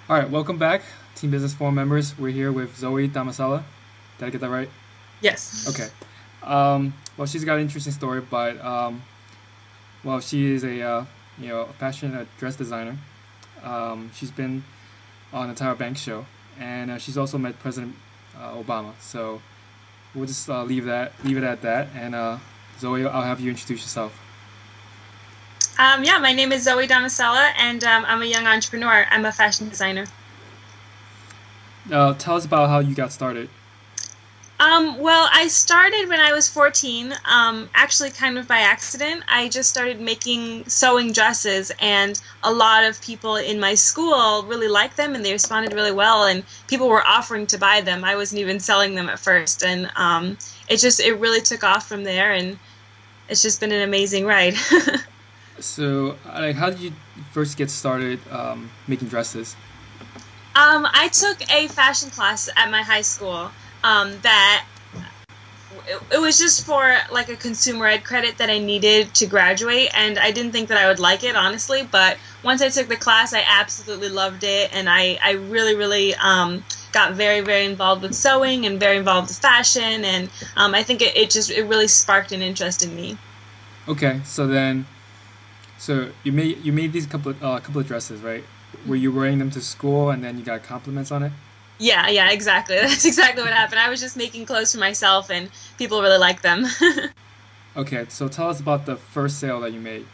All right, welcome back, Team Business Forum members. We're here with Zoe Damacela. Did I get that right? Yes. Okay. Well, she's got an interesting story, but well, she is a passionate dress designer. She's been on the Tyra Banks show, and she's also met President Obama. So we'll just leave it at that. And Zoe, I'll have you introduce yourself. Yeah, my name is Zoe Damacela, and I'm a young entrepreneur. I'm a fashion designer. Tell us about how you got started. Well, I started when I was 14, actually kind of by accident. I just started sewing dresses, and a lot of people in my school really liked them, and they responded really well, and people were offering to buy them. I wasn't even selling them at first, and it really took off from there, and it's just been an amazing ride. So, like, how did you first get started making dresses? I took a fashion class at my high school. That it was just for like a consumer ed credit that I needed to graduate, and I didn't think that I would like it, honestly, but once I took the class I absolutely loved it, and I really got very involved with sewing and very involved with fashion, and I think it really sparked an interest in me. Okay, so you made these couple of dresses, right? Were you wearing them to school and then you got compliments on it? Yeah, exactly. That's exactly what happened. I was just making clothes for myself, and people really liked them. Okay, so tell us about the first sale that you made.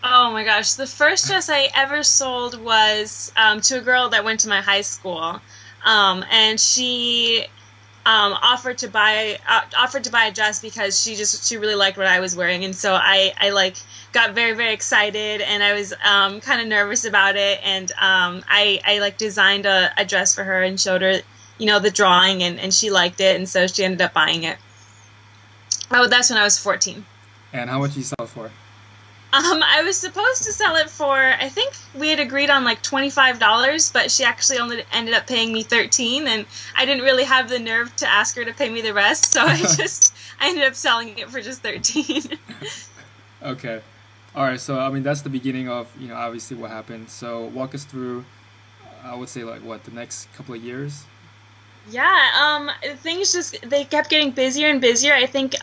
Oh my gosh, the first dress I ever sold was to a girl that went to my high school, and she offered to buy a dress because she really liked what I was wearing, and so I like got very excited, and I was kind of nervous about it, and I like designed a dress for her and showed her the drawing, and she liked it, and so she ended up buying it. Oh, that's when I was 14. And how much did you sell it for? I was supposed to sell it for, I think we had agreed on like $25, but she actually only ended up paying me $13, and I didn't really have the nerve to ask her to pay me the rest, so I ended up selling it for just $13. Okay. All right, so I mean that's the beginning of, obviously what happened. So walk us through, I would say, like, what, the next couple of years? Yeah, things they kept getting busier and busier. I think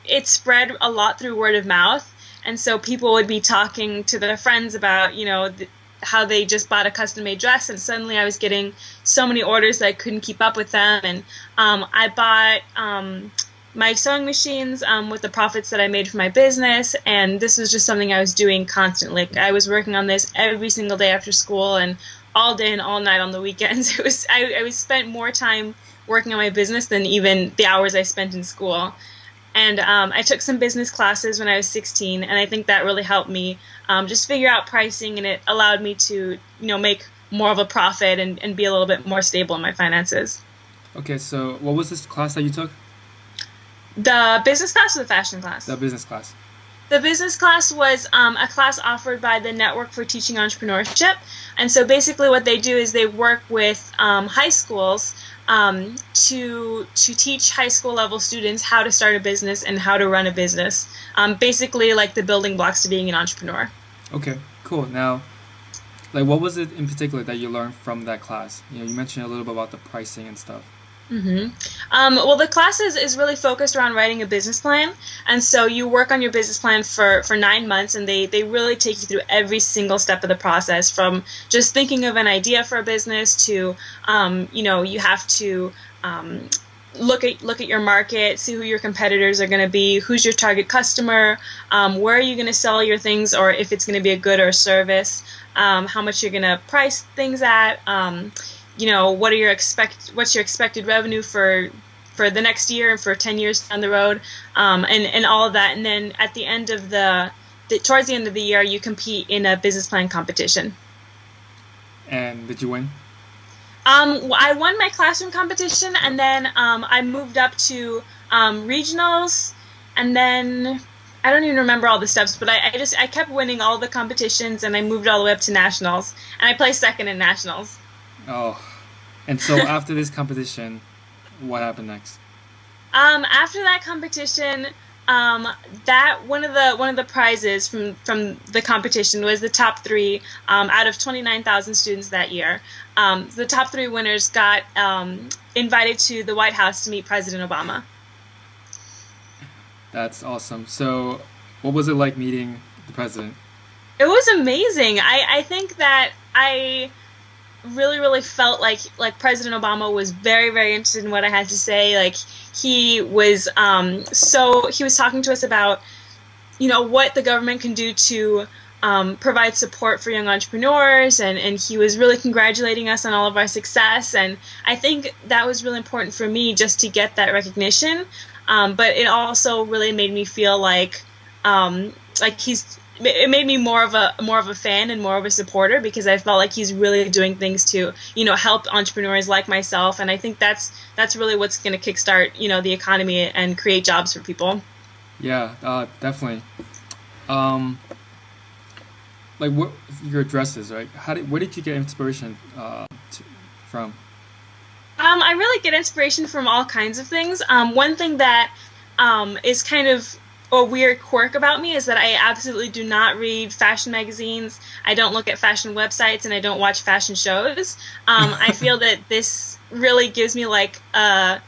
it spread a lot through word of mouth. And so people would be talking to their friends about, how they just bought a custom-made dress, and suddenly I was getting so many orders that I couldn't keep up with them. And I bought my sewing machines with the profits that I made from my business, and this was just something I was doing constantly. Like, I was working on this every single day after school and all day and all night on the weekends. I spent more time working on my business than even the hours I spent in school. And I took some business classes when I was 16, and I think that really helped me just figure out pricing, and it allowed me to, make more of a profit and be a little bit more stable in my finances. Okay, so what was this class that you took? The business class or the fashion class? The business class. The business class was a class offered by the Network for Teaching Entrepreneurship, and so basically what they do is they work with high schools to teach high school level students how to start a business and how to run a business. Basically, like the building blocks to being an entrepreneur. Okay, cool. Now, like, what was it in particular that you learned from that class? You mentioned a little bit about the pricing and stuff. Well, the class is really focused around writing a business plan, and so you work on your business plan for 9 months, and they really take you through every single step of the process, from just thinking of an idea for a business to, you have to look at your market, see who your competitors are going to be, who's your target customer, where are you going to sell your things, or if it's going to be a good or a service, how much you're going to price things at, what's your expected revenue for the next year and for 10 years down the road, and all of that. And then at the end of towards the end of the year, you compete in a business plan competition. And did you win? I won my classroom competition, and then I moved up to regionals, and then I don't even remember all the steps, but I kept winning all the competitions, and I moved all the way up to nationals, and I placed second in nationals. Oh, and so after this competition, what happened next? After that competition, That one of the prizes from the competition was the top three out of 29,000 students that year. The top three winners got invited to the White House to meet President Obama. That's awesome. So, what was it like meeting the president? It was amazing. I think that I really felt like President Obama was very interested in what I had to say. Like he was he was talking to us about what the government can do to provide support for young entrepreneurs, and he was really congratulating us on all of our success, and I think that was really important for me just to get that recognition, but it also really made me feel like it made me more of a fan and more of a supporter, because I felt like he's really doing things to help entrepreneurs like myself, and I think that's really what's going to kickstart the economy and create jobs for people. Yeah, definitely. Like what your dresses, right? Where did you get inspiration from? I really get inspiration from all kinds of things. One thing that is kind of a weird quirk about me is that I absolutely do not read fashion magazines. I don't look at fashion websites, and I don't watch fashion shows. I feel that this really gives me like a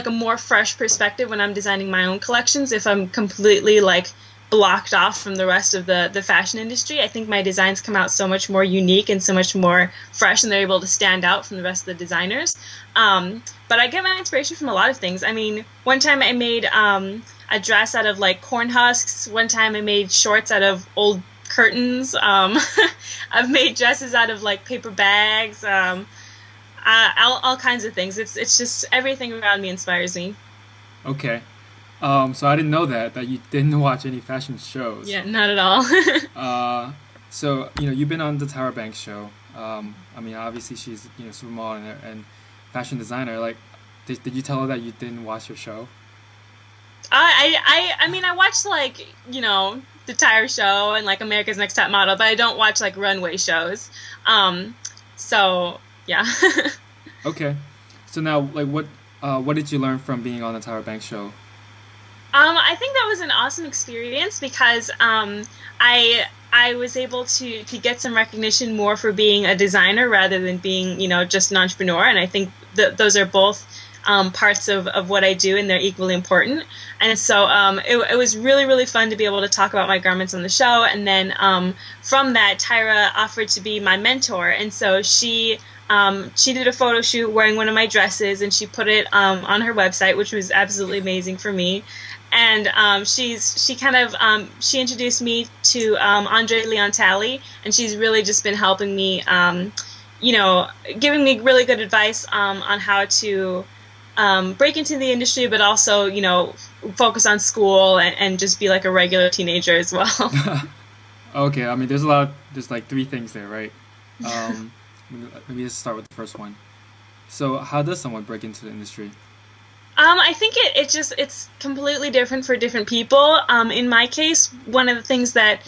more fresh perspective when I'm designing my own collections. If I'm completely like blocked off from the rest of the fashion industry, I think my designs come out so much more unique and so much more fresh, and they're able to stand out from the rest of the designers. But I get my inspiration from a lot of things. I mean, one time I made a dress out of like corn husks. One time I made shorts out of old curtains. I've made dresses out of like paper bags. All kinds of things. It's just everything around me inspires me. Okay. So I didn't know that you didn't watch any fashion shows. Yeah, not at all. So you've been on the Tyra Banks show. I mean, obviously she's supermodel and fashion designer. Like, did you tell her that you didn't watch her show? I mean, I watched like the Tyra show and like America's Next Top Model, but I don't watch like runway shows. So yeah. Okay. So now, like, what did you learn from being on the Tyra Banks show? I think that was an awesome experience because I was able to get some recognition more for being a designer rather than being just an entrepreneur, and I think those are both parts of what I do, and they're equally important. And so it was really fun to be able to talk about my garments on the show, and then from that, Tyra offered to be my mentor, and so she did a photo shoot wearing one of my dresses, and she put it on her website, which was absolutely amazing for me. And she introduced me to Andre Leontali, and she's really just been helping me, giving me really good advice on how to break into the industry, but also focus on school and just be like a regular teenager as well. Okay, I mean there's like three things there, right? Maybe let's start with the first one. So how does someone break into the industry? I think it's completely different for different people. In my case, one of the things that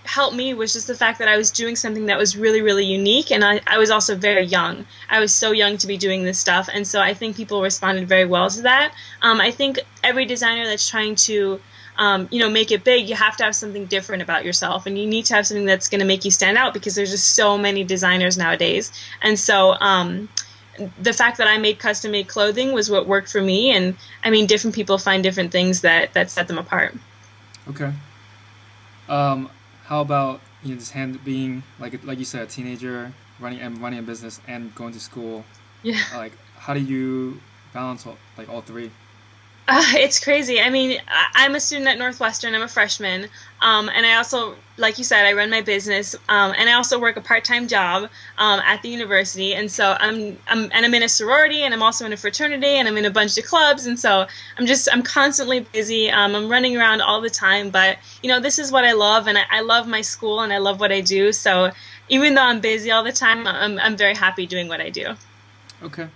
helped me was just the fact that I was doing something that was really unique, and I was also very young. I was so young to be doing this stuff, and so I think people responded very well to that. I think every designer that's trying to make it big, you have to have something different about yourself, and you need to have something that's going to make you stand out, because there's just so many designers nowadays. And so the fact that I made custom-made clothing was what worked for me, and I mean, different people find different things that set them apart. Okay. How about just being like you said, a teenager, running a business and going to school? Yeah. Like, how do you balance all three? It's crazy. I mean, I'm a student at Northwestern. I'm a freshman, and I also, like you said, I run my business, and I also work a part-time job at the university. And so I'm in a sorority, and I'm also in a fraternity, and I'm in a bunch of clubs. And so I'm constantly busy. I'm running around all the time. But this is what I love, and I love my school, and I love what I do. So even though I'm busy all the time, I'm very happy doing what I do. Okay.